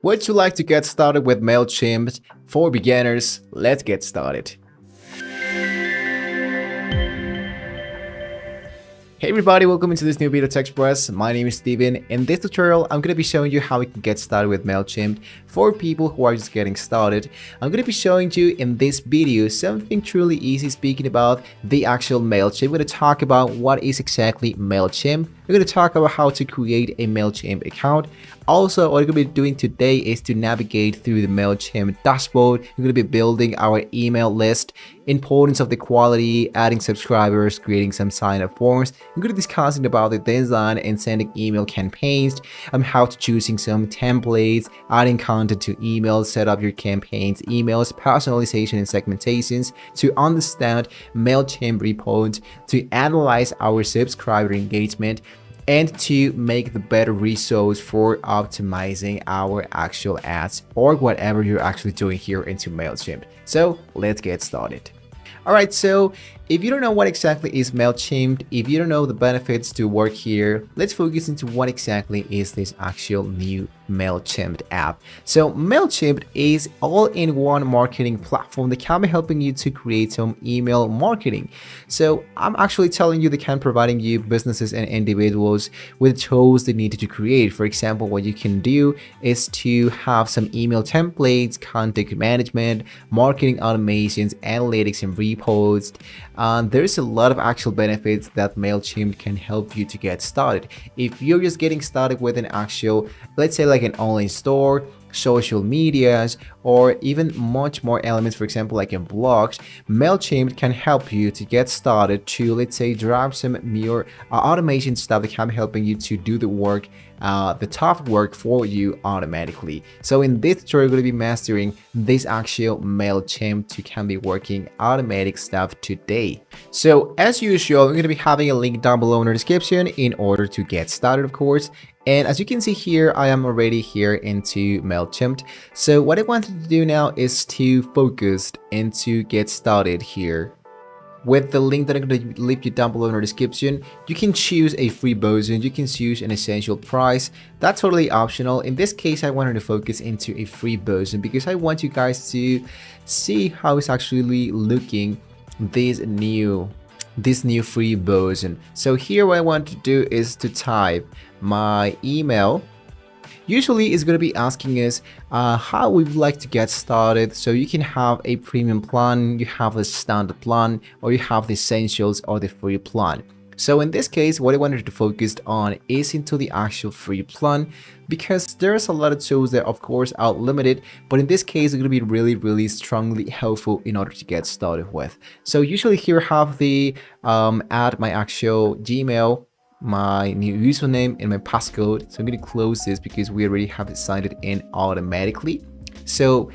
Would you like to get started with Mailchimp for beginners? Let's get started. Hey everybody, welcome into this new video to Express. My name is Steven. In this tutorial, I'm going to be showing you how we can get started with Mailchimp for people who are just getting started. I'm going to be showing you in this video something truly easy, speaking about the actual Mailchimp. We're going to talk about what is exactly Mailchimp. We're going to talk about how to create a Mailchimp account. Also, what we're going to be doing today is to navigate through the Mailchimp dashboard. We're going to be building our email list, importance of the quality, adding subscribers, creating some sign-up forms. We're going to be discussing about the design and sending email campaigns, how to choosing some templates, adding content to emails, set up your campaigns, emails, personalization and segmentations, to understand Mailchimp reports, to analyze our subscriber engagement, and to make the better results for optimizing our actual ads or whatever you're actually doing here into Mailchimp. So let's get started. Alright, so if you don't know what exactly is Mailchimp, if you don't know the benefits to work here, let's focus into what exactly is this actual new Mailchimp app. So Mailchimp is all-in-one marketing platform that can be helping you to create some email marketing. So I'm actually telling you, they can providing you businesses and individuals with tools they need to create. For example, what you can do is to have some email templates, content management, marketing automations, analytics and reposts. There's a lot of actual benefits that Mailchimp can help you to get started. If you're just getting started with an actual, let's say like an online store, social medias, or even much more elements, for example like in blogs, Mailchimp can help you to get started to, let's say, drive some more automation stuff that can be helping you to do the work, the tough work for you automatically. So in this tutorial, we're going to be mastering this actual Mailchimp to can be working automatic stuff today. So as usual, we're going to be having a link down below in the description in order to get started, of course. And as you can see here, I am already here into Mailchimp. So what I wanted to do now is to focus and to get started here. With the link that I'm going to leave you down below in the description, you can choose a free version, you can choose an essential price. That's totally optional. In this case, I wanted to focus into a free version because I want you guys to see how it's actually looking this new free version. So here what I want to do is to type my email. Usually it's going to be asking us how we would like to get started. So you can have a premium plan, you have a standard plan, or you have the essentials or the free plan. So in this case, what I wanted to focus on is into the actual free plan, because there's a lot of tools that of course are limited, but in this case it's going to be really strongly helpful in order to get started with. So usually here I have the add my actual Gmail, my new username and my passcode. So I'm going to close this because we already have it signed in automatically. So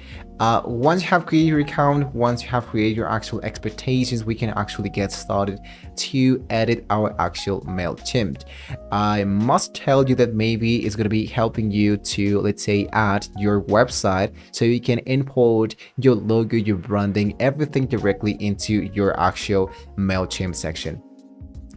once you have created your account, once you have created your actual expectations, we can actually get started to edit our actual Mailchimp. I must tell you that maybe it's going to be helping you to, let's say, add your website so you can import your logo, your branding, everything directly into your actual Mailchimp section.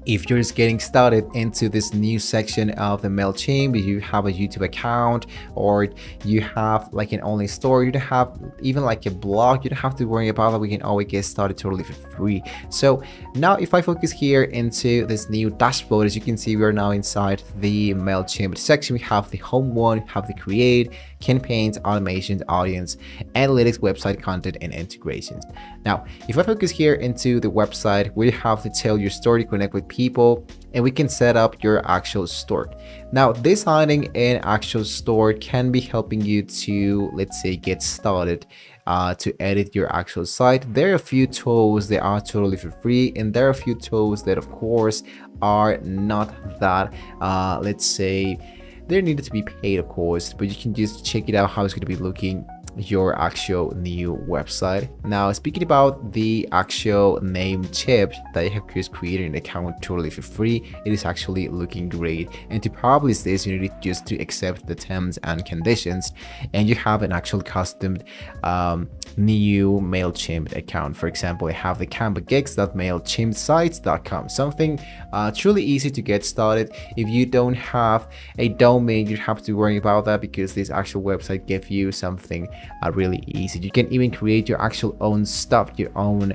If you're just getting started into this new section of the Mailchimp, you have a YouTube account or you have like an online store, you don't have even like a blog, you don't have to worry about that. We can always get started totally for free. So now if I focus here into this new dashboard, as you can see, we are now inside the Mailchimp section. We have the home one, we have the create, campaigns, automations, audience, analytics, website content, and integrations. Now, if I focus here into the website, we have to tell your story, connect with people, and we can set up your actual store. Now, designing an actual store can be helping you to, let's say, get started to edit your actual site. There are a few tools that are totally for free, and there are a few tools that of course are not that, let's say, they needed to be paid, of course, but you can just check it out how it's going to be looking your actual new website. Now, speaking about the actual Mailchimp that you have just created an account totally for free, it is actually looking great. And to publish this, you need just to accept the terms and conditions, and you have an actual custom new Mailchimp account. For example, I have the canvagigs.mailchimpsites.com, something truly easy to get started. If you don't have a domain, you have to worry about that, because this actual website gives you something really easy. You can even create your actual own stuff, your own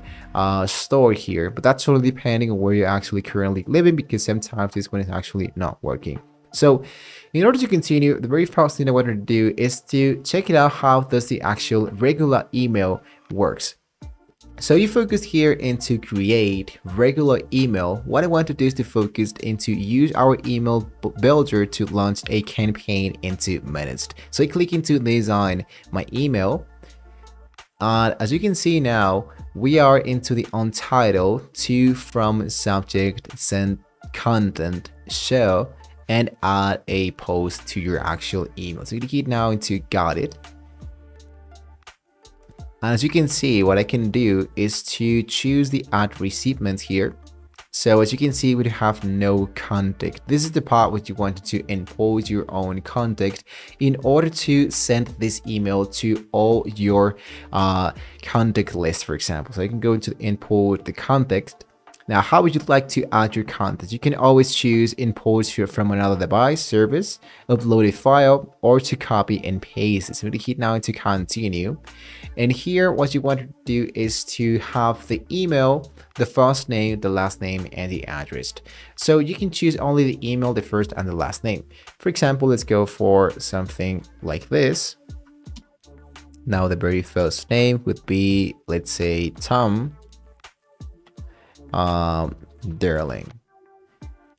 store here, but that's totally depending on where you're actually currently living, because sometimes this one is actually not working. So in order to continue, the very first thing I wanted to do is to check it out, how does the actual regular email works. So you focus here into create regular email. What I want to do is to focus into use our email builder to launch a campaign into minutes. So I click into design my email. As you can see now, we are into the untitled, to, from, subject, send, content, show, and add a post to your actual email. So you click now into got it. And as you can see, what I can do is to choose the add recipient here. So as you can see, we have no contact. This is the part where you wanted to impose your own contact in order to send this email to all your contact list, for example. So I can go into import the context. Now, how would you like to add your content? You can always choose import from another device, service, upload a file, or to copy and paste. So we hit now into continue. And here, what you want to do is to have the email, the first name, the last name, and the address. So you can choose only the email, the first and the last name. For example, let's go for something like this. Now, the very first name would be, let's say, Tom Darling.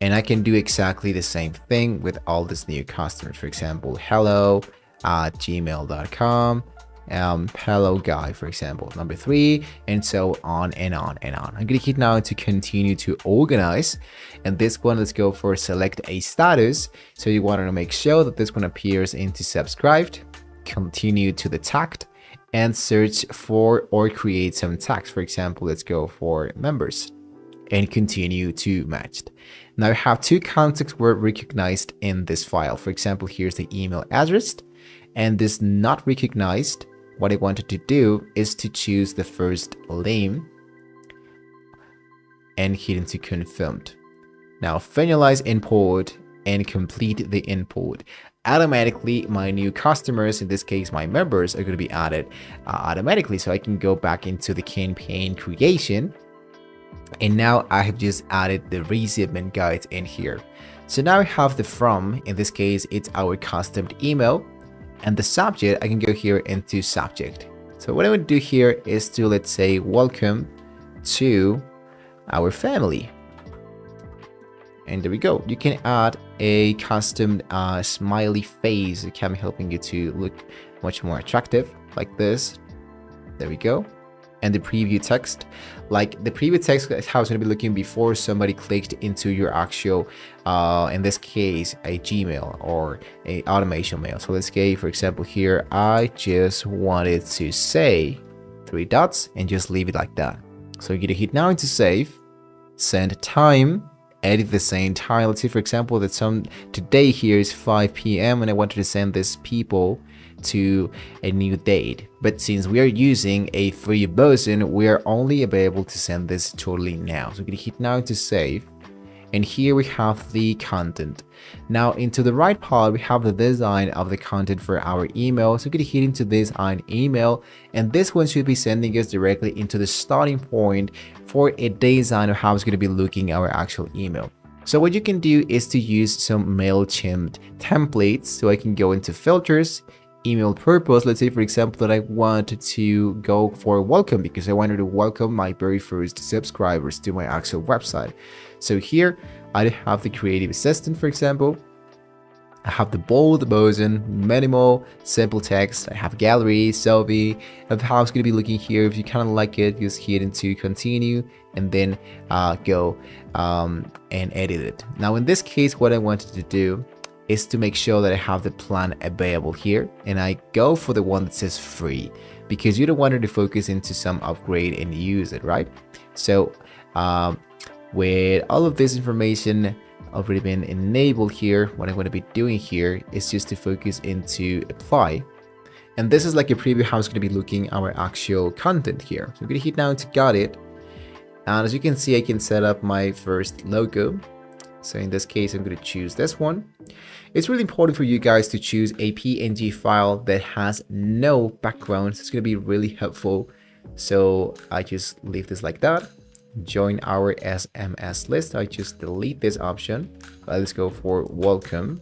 And I can do exactly the same thing with all these new customers. For example, hello@gmail.com, hello guy, for example, number 3, and so on and on and on. I'm gonna hit now to continue to organize, and this one, let's go for select a status. So you want to make sure that this one appears into subscribed, continue to the tagged, and search for or create some tags. For example, let's go for members and continue to matched. Now I have 2 contacts were recognized in this file. For example, here's the email address, and this not recognized. What I wanted to do is to choose the first name and hit into confirmed. Now finalize import and complete the import. Automatically, my new customers, in this case my members, are going to be added automatically. So I can go back into the campaign creation, and now I have just added the recipient guide in here. So now I have the from, in this case it's our custom email, and the subject, I can go here into subject. So what I would do here is to, let's say, welcome to our family. And there we go. You can add a custom smiley face. It can be helping you to look much more attractive, like this. There we go. And the preview text, like the preview text is how it's going to be looking before somebody clicked into your actual, in this case, a Gmail or a automation mail. So let's say, for example, here, I just wanted to say 3 dots and just leave it like that. So you're going to hit now into save, send time, edit the same time. Let's say, for example, that today here is 5 p.m. and I wanted to send this people to a new date, but since we are using a free version, we are only able to send this totally now. So we're gonna hit now to save, and here we have the content. Now into the right part, we have the design of the content for our email. So we're gonna hit into design email, and this one should be sending us directly into the starting point for a design of how it's gonna be looking our actual email. So what you can do is to use some Mailchimp templates. So I can go into filters, email purpose. Let's say, for example, that I want to go for welcome, because I wanted to welcome my very first subscribers to my actual website. So here I have the creative assistant, for example. I have the bold version, minimal, simple text. I have gallery, selfie, of how it's going to be looking here. If you kind of like it, just hit into continue and then go and edit it. Now in this case, what I wanted to do is to make sure that I have the plan available here, and I go for the one that says free, because you don't want it to focus into some upgrade and use it, right? So with all of this information already been enabled here, what I'm going to be doing here is just to focus into apply. And this is like a preview how it's going to be looking our actual content here. So I'm going to hit now to got it. And as you can see, I can set up my first logo. So in this case, I'm going to choose this one. It's really important for you guys to choose a PNG file that has no background. So it's going to be really helpful. So I just leave this like that. Join our SMS list. I just delete this option. Let's go for welcome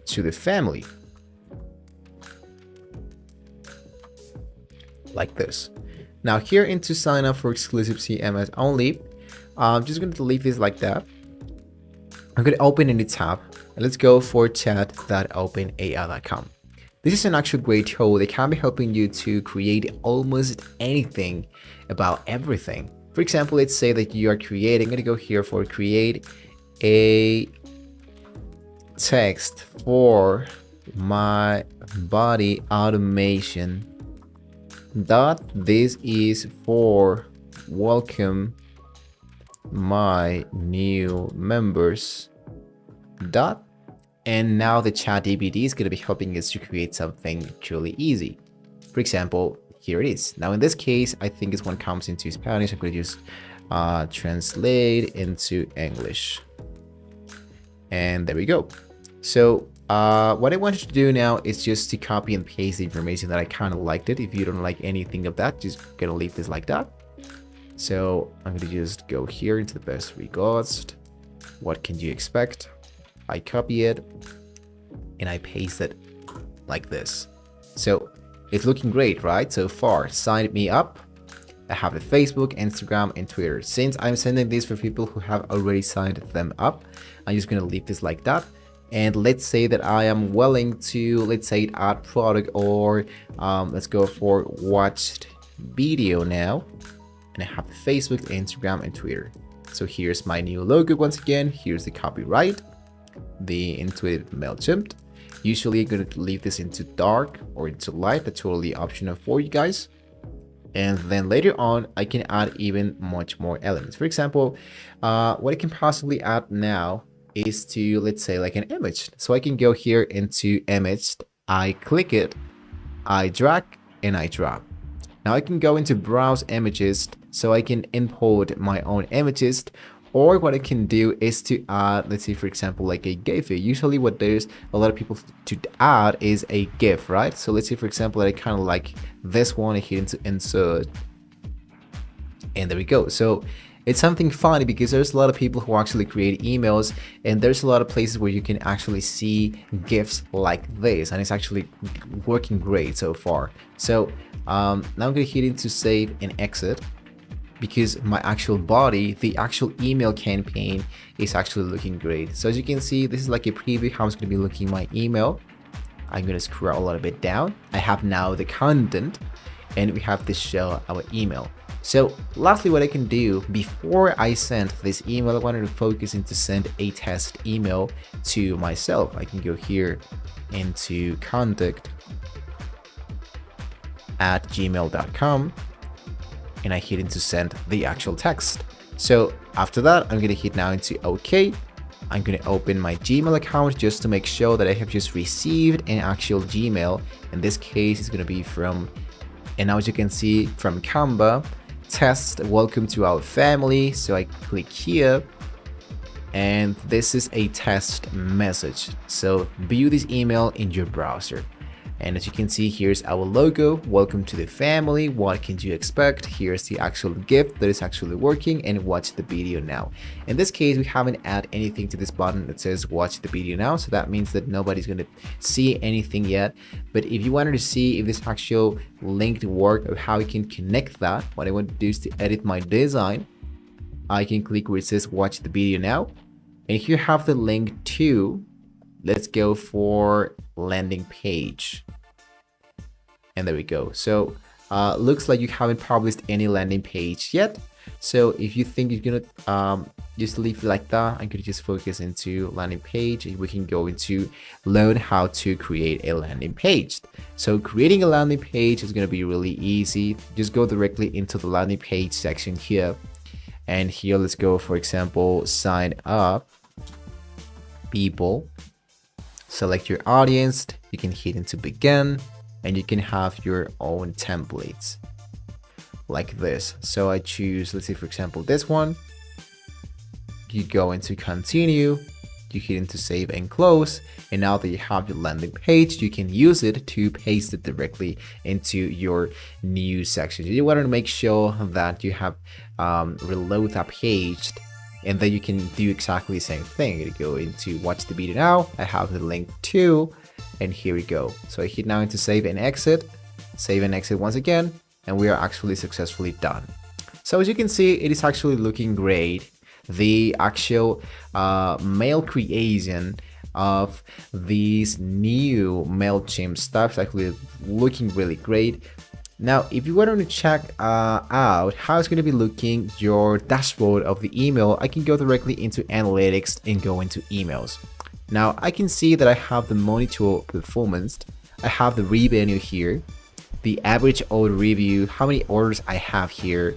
to the family. Like this. Now here into sign up for exclusive CMS only, I'm just going to leave this like that. I'm going to open a new tab and let's go for chat.openai.com. This is an actual great tool that can be helping you to create almost anything about everything. For example, let's say that you are creating, I'm going to go here for create a text for my body automation. This is for welcome my new members. And now the ChatGPT is going to be helping us to create something truly easy. For example, here it is. Now in this case, I think this one comes into Spanish. I'm going to just translate into English. And there we go. So what I wanted to do now is just to copy and paste the information that I kind of liked it. If you don't like anything of that, just gonna leave this like that. So I'm gonna just go here into the best regards. What can you expect? I copy it and I paste it like this. So it's looking great, right? So far, sign me up. I have the Facebook, Instagram, and Twitter. Since I'm sending this for people who have already signed them up, I'm just gonna leave this like that. And let's say that I am willing to, let's say, add product, or let's go for watched video now. And I have the Facebook, Instagram, and Twitter. So here's my new logo once again. Here's the copyright, the intuitive Mailchimp. Usually I'm going to leave this into dark or into light. That's totally optional for you guys. And then later on, I can add even much more elements. For example, what I can possibly add now is to, let's say, like an image. So I can go here into image, I click it, I drag, and I drop. Now I can go into browse images, so I can import my own images. Or what I can do is to add, let's say, for example, like a GIF. Usually what there's a lot of people to add is a GIF, right? So let's say, for example, that I kind of like this one, I hit into insert. And there we go. So it's something funny because there's a lot of people who actually create emails, and there's a lot of places where you can actually see GIFs like this, and it's actually working great so far. So now I'm going to hit into save and exit, because my actual body, the actual email campaign is actually looking great. So as you can see, this is like a preview how it's going to be looking my email. I'm going to scroll a little bit down. I have now the content, and we have to show our email. So lastly, what I can do before I send this email, I wanted to focus into send a test email to myself. I can go here into contact@gmail.com. and I hit into send the actual text. So after that, I'm going to hit now into OK. I'm going to open my Gmail account just to make sure that I have just received an actual Gmail. In this case, it's going to be from, and now as you can see, from Canva, test, welcome to our family. So I click here, and this is a test message. So view this email in your browser. And as you can see, here's our logo, welcome to the family, what can you expect? Here's the actual GIF that is actually working, and watch the video now. In this case, we haven't added anything to this button that says watch the video now, so that means that nobody's going to see anything yet. But if you wanted to see if this actual link to work or how you can connect that, what I want to do is to edit my design. I can click where it says watch the video now, and here you have the link to, let's go for landing page. And there we go. So looks like you haven't published any landing page yet. So if you think you're gonna just leave it like that, I'm gonna just focus into landing page, and we can go into learn how to create a landing page. So creating a landing page is gonna be really easy. Just go directly into the landing page section here, and here let's go, for example, sign up people. Select your audience, you can hit into begin, and you can have your own templates like this. So I choose, let's say for example this one. You go into continue, you hit into save and close, and now that you have your landing page, you can use it to paste it directly into your new section. You want to make sure that you have reload that page, and then you can do exactly the same thing. You go into watch the video now, I have the link too, and here we go. So I hit now into save and exit once again, and we are actually successfully done. So as you can see, it is actually looking great. The actual mail creation of these new Mailchimp stuff is actually looking really great. Now, if you want to check out how it's going to be looking your dashboard of the email, I can go directly into analytics and go into emails. Now, I can see that I have the monitor performance, I have the revenue here, the average order review, how many orders I have here,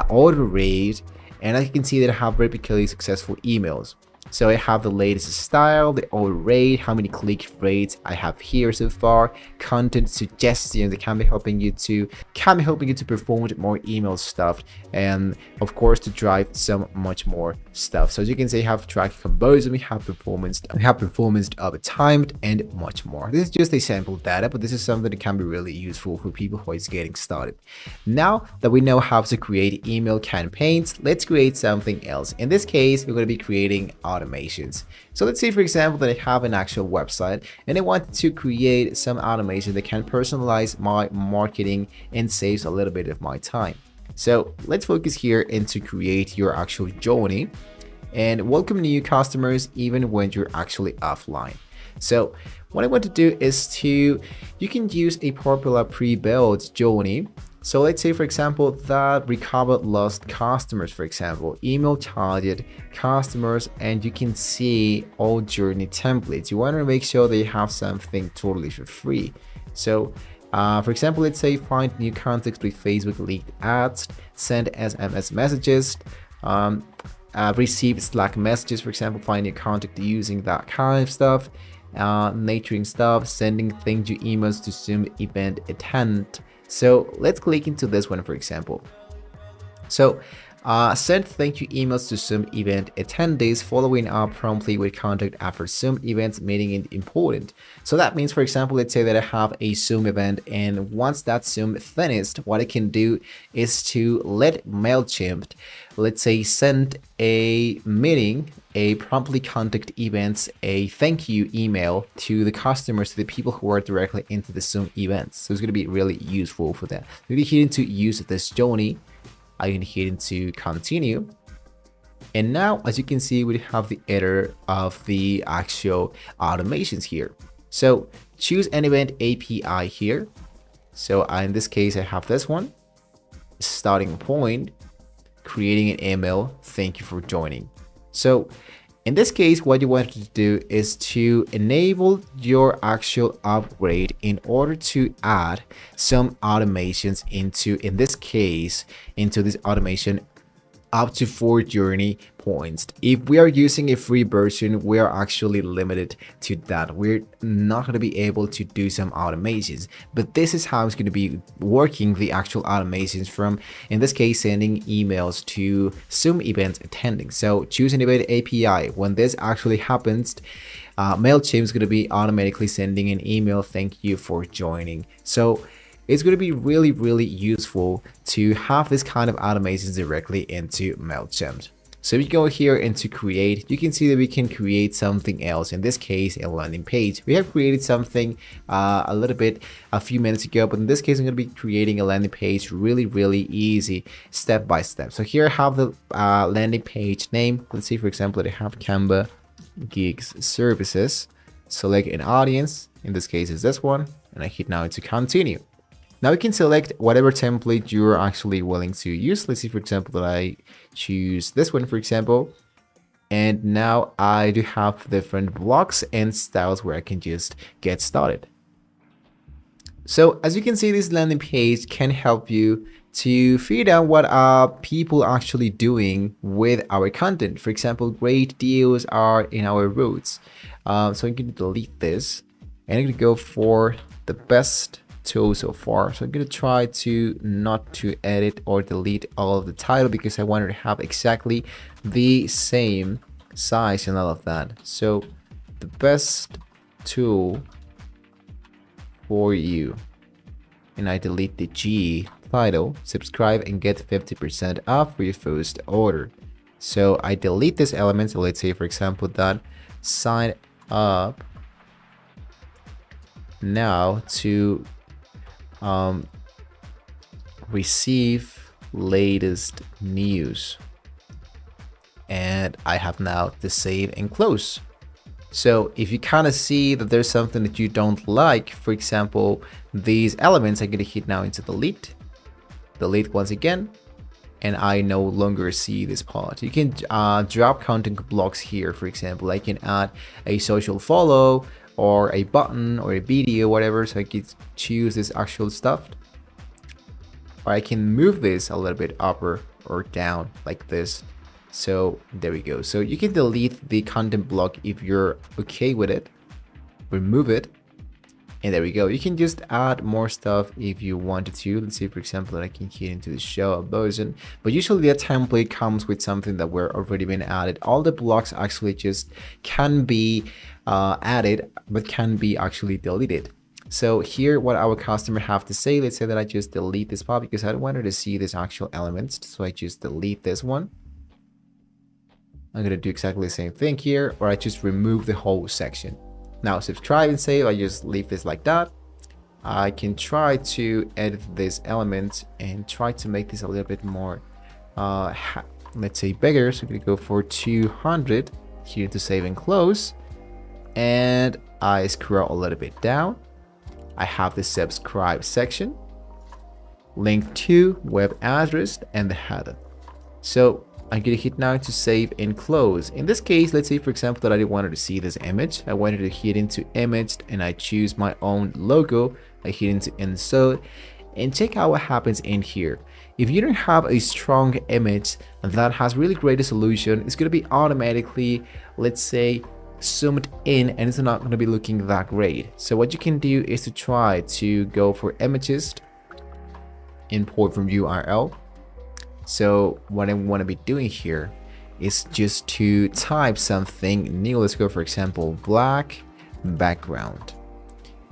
order rate, and I can see that I have replicatedly successful emails. So I have the latest style, the order rate, how many click rates I have here so far, content suggestions that can be helping you to perform more email stuff, and of course to drive some much more stuff. So as you can see, we have track conversion, we have performance over time, and much more. This is just a sample data, but this is something that can be really useful for people who are just getting started. Now that we know how to create email campaigns, let's create something else. In this case, we're going to be creating automations. So let's say for example that I have an actual website and I want to create some automation that can personalize my marketing and saves a little bit of my time. So let's focus here into create your actual journey and welcome new customers even when you're actually offline. So what I want to do is you can use a popular pre-built journey. So let's say for example that recovered lost customers, for example, email target customers, and you can see all journey templates. You want to make sure that you have something totally for free. So for example, let's say find new contacts with Facebook leaked ads, send SMS messages, receive Slack messages, for example, find new contact using that kind of stuff, nurturing stuff, sending thank you emails to Zoom event attend. So let's click into this one, for example. So send thank you emails to Zoom event attendees, following up promptly with contact after Zoom events meeting is important. So that means, for example, let's say that I have a Zoom event, and once that Zoom finished, what I can do is to let Mailchimp, let's say, send a meeting, a promptly contact events, a thank you email to the customers, to the people who are directly into the Zoom events. So it's going to be really useful for that. We'll be here to use this journey. I can hit into continue, and now as you can see, we have the editor of the actual automations here. So choose an event API here. So in this case, I have this one, starting point, creating an email, thank you for joining. So in this case, what you want to do is to enable your actual upgrade in order to add some automations into, in this case, into this automation up to 4 journey points. If we are using a free version, we are actually limited to that. We're not going to be able to do some automations, but this is how it's going to be working, the actual automations from, in this case, sending emails to Zoom events attending. So choose an event API. When this actually happens, Mailchimp is going to be automatically sending an email, thank you for joining. So it's going to be really, really useful to have this kind of automations directly into Mailchimp. So if you go here into create, you can see that we can create something else. In this case, a landing page. We have created something a few minutes ago, but in this case, I'm going to be creating a landing page really, really easy, step by step. So here I have the landing page name. Let's see, for example, that I have Canva Gigs Services. Select an audience. In this case, is this one, and I hit now into continue. Now you can select whatever template you're actually willing to use. Let's see, for example, that I choose this one, for example. And now I do have different blocks and styles where I can just get started. So as you can see, this landing page can help you to figure out what are people actually doing with our content. For example, great deals are in our routes. So I'm going to delete this and I'm going to go for the best tool so far. So I'm going to try to not to edit or delete all of the title because I wanted to have exactly the same size and all of that. So the best tool for you, and I delete the G title, subscribe and get 50% off for your first order. So I delete this element. So let's say, for example, that sign up now to receive latest news, and I have now the save and close. So if you kind of see that there's something that you don't like, for example, these elements, I'm going to hit now into delete once again, and I no longer see this part. You can drop content blocks here. For example, I can add a social follow or a button or a video, whatever. So I can choose this actual stuff, or I can move this a little bit up or down like this. So there we go. So you can delete the content block if you're okay with it, remove it, and there we go. You can just add more stuff if you wanted to. Let's say, for example, that I can hit into the show a button, but usually a template comes with something that were already been added. All the blocks actually just can be added, but can be actually deleted. So here, what our customer have to say, let's say that I just delete this part because I don't want her to see this actual elements. So I just delete this one. I'm going to do exactly the same thing here, or I just remove the whole section. Now subscribe and save, I just leave this like that. I can try to edit this element and try to make this a little bit more, let's say bigger. So I'm going to go for 200 here to save and close. And I scroll a little bit down. I have the subscribe section, link to web address and the header. So I'm going to hit now to save and close. In this case, let's say, for example, that I didn't want to see this image. I wanted to hit into image and I choose my own logo. I hit into insert and check out what happens in here. If you don't have a strong image that has really great resolution, it's going to be automatically, let's say, zoomed in and it's not going to be looking that great. So what you can do is to try to go for images, import from URL. So what I want to be doing here is just to type something new. Let's go, for example, black background.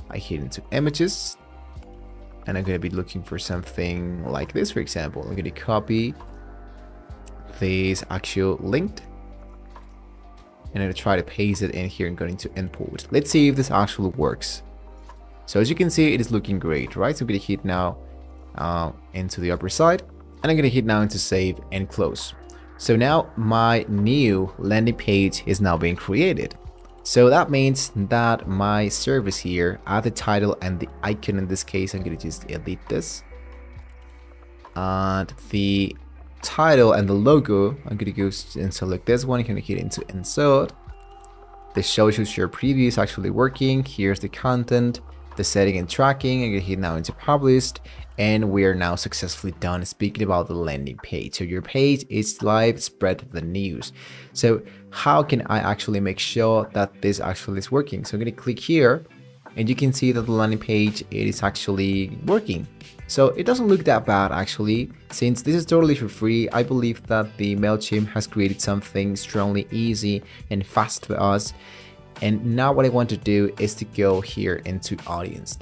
I hit into images and I'm going to be looking for something like this. For example, I'm going to copy this actual link and I'm going to try to paste it in here and going to import. Let's see if this actually works. So as you can see, it is looking great, right? So I'm going to hit now into the upper side. And I'm going to hit now into save and close. So now my new landing page is now being created. So that means that my service here, add the title and the icon. In this case, I'm going to just edit this. And the title and the logo, I'm going to go and select this one. I'm going to hit into insert. The social share preview is actually working. Here's the content, the setting and tracking. I'm going to hit now into published. And we are now successfully done speaking about the landing page. So your page is live, spread the news. So how can I actually make sure that this actually is working? So I'm going to click here and you can see that the landing page, it is actually working. So it doesn't look that bad actually. Since this is totally for free, I believe that the Mailchimp has created something strongly easy and fast for us. And now what I want to do is to go here into audience.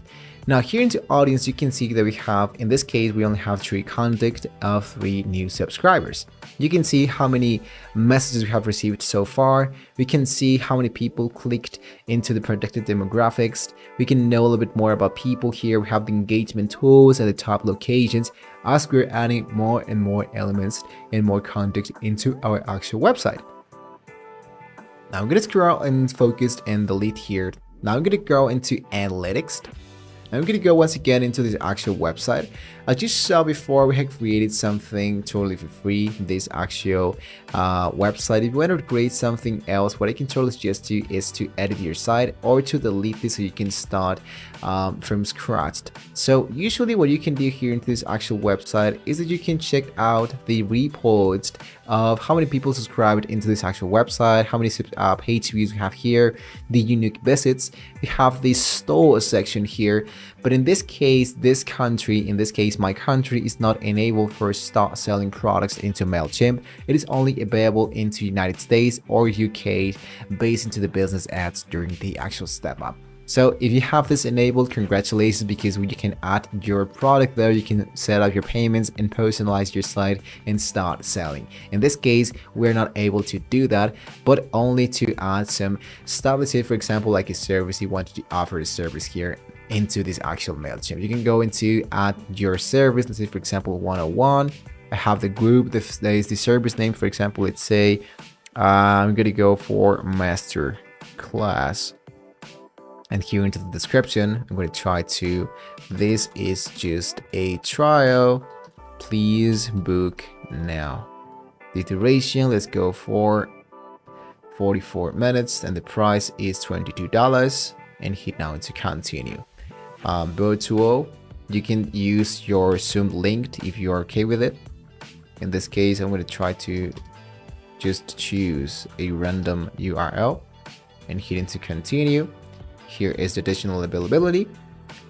Now here into audience, you can see that we have, in this case, we only have 3 contact of 3 new subscribers. You can see how many messages we have received so far. We can see how many people clicked into the predicted demographics. We can know a little bit more about people here. We have the engagement tools and the top locations as we're adding more and more elements and more content into our actual website. Now I'm going to scroll and focus and delete here. Now I'm going to go into analytics. I'm going to go once again into this actual website. As you saw before, we had created something totally for free, this actual website. If you want to create something else, what I can totally suggest you is to edit your site or to delete this so you can start from scratch. So usually what you can do here into this actual website is that you can check out the reports of how many people subscribed into this actual website, how many page views we have here, the unique visits. We have the store section here, but in this case, in this case, my country is not enabled for start selling products into Mailchimp. It is only available into United States or UK based into the business ads during the actual step up. So if you have this enabled, congratulations, because you can add your product there, you can set up your payments and personalize your site and start selling. In this case, we're not able to do that, but only to add some stuff. Let's say, for example, like a service, you want to offer a service here into this actual Mailchimp. You can go into add your service. Let's say, for example, 101. I have the group, there is the service name. For example, let's say I'm going to go for master class. And here into the description, I'm going to try to, this is just a trial, please book now. The duration, let's go for 44 minutes and the price is $22, and hit now to continue. Virtual, you can use your Zoom link if you're okay with it. In this case, I'm going to try to just choose a random URL and hit into continue. Here is the additional availability,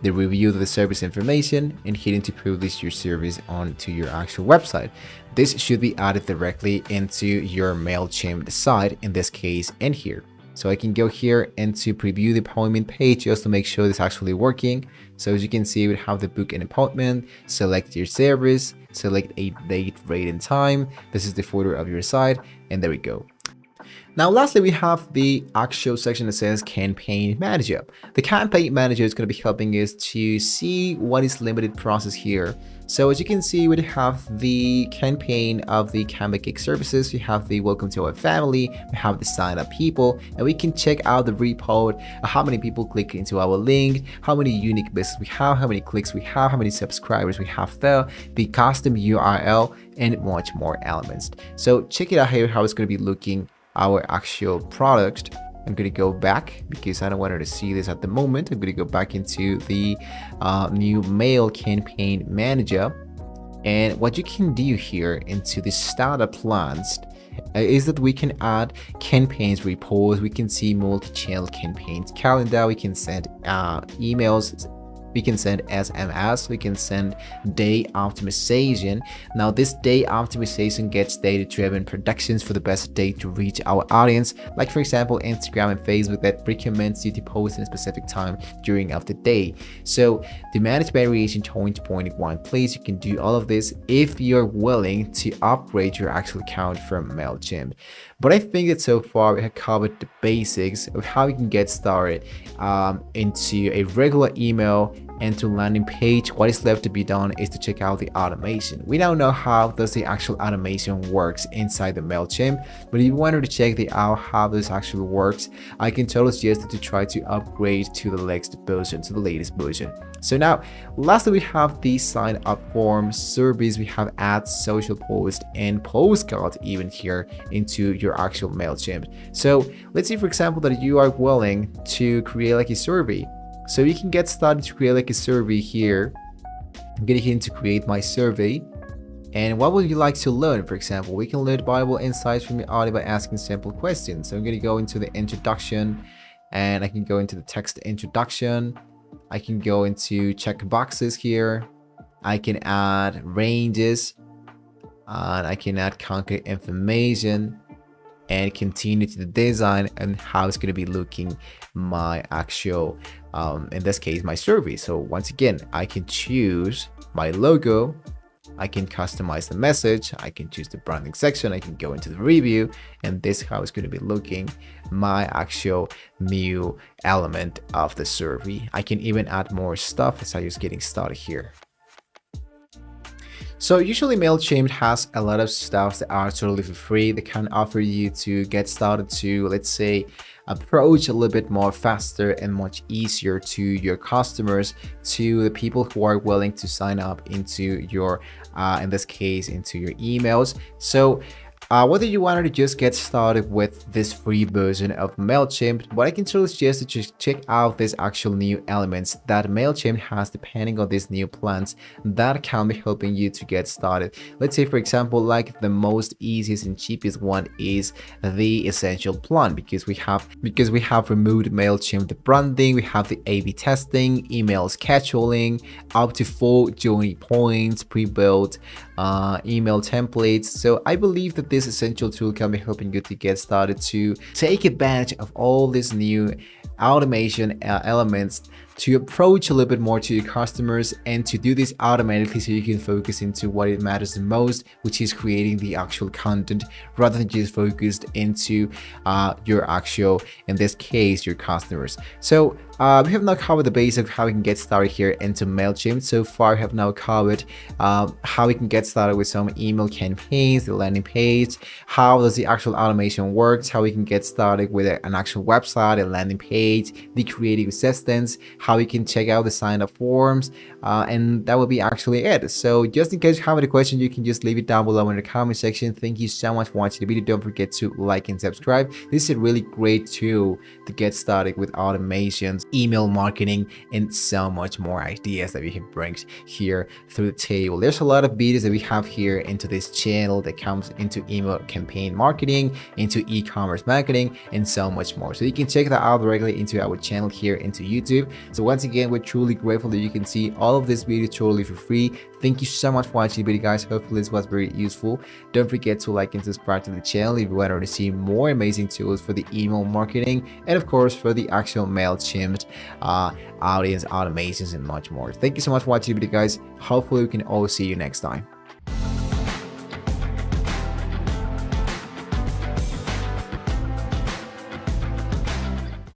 the review of the service information, and hitting to publish your service onto your actual website. This should be added directly into your Mailchimp site, in this case, and here. So I can go here and to preview the appointment page just to make sure it's actually working. So as you can see, we have the book an appointment, select your service, select a date, rate, and time. This is the footer of your site, and there we go. Now, lastly, we have the actual section that says Campaign Manager. The Campaign Manager is going to be helping us to see what is limited process here. So as you can see, we have the campaign of the Canva Gig services. We have the Welcome to Our Family. We have the Sign Up People, and we can check out the report, how many people click into our link, how many unique visits we have, how many clicks we have, how many subscribers we have there, the custom URL, and much more elements. So check it out here, how it's going to be looking our actual product. I'm going to go back because I don't want her to see this at the moment. I'm going to go back into the new mail campaign manager, and what you can do here into the startup plans is that we can add campaigns reports. We can see multi-channel campaigns calendar. We can send emails. We can send SMS, we can send day optimization. Now this day optimization gets data-driven predictions for the best day to reach our audience, like for example Instagram and Facebook, that recommends you to post in a specific time during of the day. So the manage variation point to point in one place. You can do all of this if you're willing to upgrade your actual account from Mailchimp. But I think that so far we have covered the basics of how you can get started into a regular email and to landing page. What is left to be done is to check out the automation. We now know how does the actual automation works inside the Mailchimp, but if you wanted to check out how this actually works, I can totally suggest you to try to upgrade to the next version, to the latest version. So now, lastly, we have the sign up form service. We have ads, social post, and postcards even here into your actual Mailchimp. So let's say, for example, that you are willing to create like a survey. So you can get started to create like a survey here. I'm getting here to create my survey. And what would you like to learn? For example, we can learn Bible insights from your audio by asking simple questions. So I'm going to go into the introduction, and I can go into the text introduction. I can go into check boxes here. I can add ranges, and I can add concrete information, and continue to the design and how it's going to be looking my actual in this case my survey. So once again, I can choose my logo, I can customize the message, I can choose the branding section, I can go into the review, and this is how it's going to be looking my actual new element of the survey. I can even add more stuff as I just getting started here. So usually Mailchimp has a lot of stuff that are totally for free that can offer you to get started to, let's say, approach a little bit more faster and much easier to your customers, to the people who are willing to sign up into your, in this case, into your emails. So whether you wanted to just get started with this free version of Mailchimp, what I can totally suggest is to just check out these actual new elements that Mailchimp has depending on these new plans that can be helping you to get started. Let's say, for example, like the most easiest and cheapest one is the essential plan, because we have removed Mailchimp the branding, we have the A/B testing, email scheduling, up to 4 journey points, pre-built email templates. So I believe that this essential tool can be helping you to get started to take advantage of all these new automation elements to approach a little bit more to your customers and to do this automatically, so you can focus into what it matters the most, which is creating the actual content rather than just focused into your actual, in this case, your customers. So we have now covered the basics of how we can get started here into Mailchimp. So far, we have now covered how we can get started with some email campaigns, the landing page, how does the actual automation works, how we can get started with an actual website, a landing page, the creative assistance, how we can check out the sign up forms, and that will be actually it. So just in case you have any question, you can just leave it down below in the comment section. Thank you so much for watching the video. Don't forget to like and subscribe. This is a really great tool to get started with automations, email marketing, and so much more ideas that we can bring here through the table. There's a lot of videos that we have here into this channel that comes into email campaign marketing, into e-commerce marketing, and so much more. So you can check that out directly into our channel here into YouTube. So once again, we're truly grateful that you can see all of this video totally for free. Thank you so much for watching the video, guys. Hopefully this was very useful. Don't forget to like and subscribe to the channel if you want to see more amazing tools for the email marketing, and of course for the actual Mailchimp audience automations and much more. Thank you so much for watching the video, guys. Hopefully we can all see you next time.